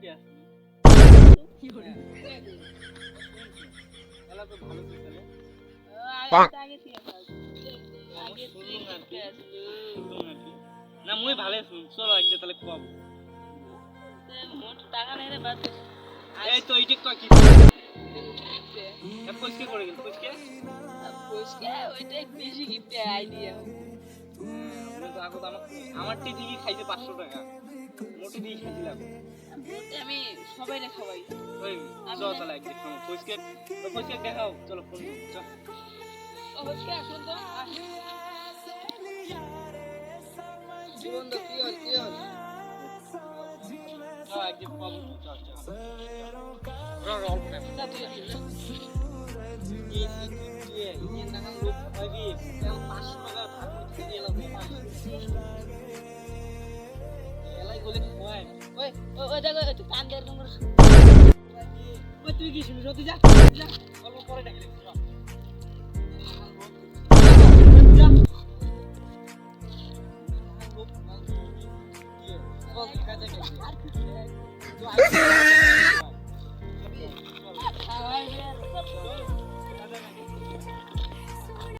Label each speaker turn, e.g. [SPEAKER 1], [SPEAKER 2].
[SPEAKER 1] কে আছে
[SPEAKER 2] কি করে
[SPEAKER 1] এলা তো ভালো ছিল
[SPEAKER 2] আগে থেকে আগে
[SPEAKER 1] না মুই ভালো শুন চলো আজকে তাহলে কব
[SPEAKER 2] মোট টাকা নেই রে বাদ
[SPEAKER 1] এই তো এইটা কয় কি কইছে করে গেল কইছে
[SPEAKER 2] কইছে ওইটাই বেশি গিফট আইডিয়া
[SPEAKER 1] আমার টি দিকে খাইতে 500 টাকা মোটি দিয়ে খাইছিলাম
[SPEAKER 2] মোটে আমি সবাই রে খাওয়াই
[SPEAKER 1] ওই চল তাহলে একদিন খাবো কইছে দেখাও চলো ফোন চল
[SPEAKER 2] অবশ্যই আসুন তো জীবন তো কি হল
[SPEAKER 1] একদিন পাবো চল তুই কি শুনিস তুই যা অল্প পরে ডাকলে যা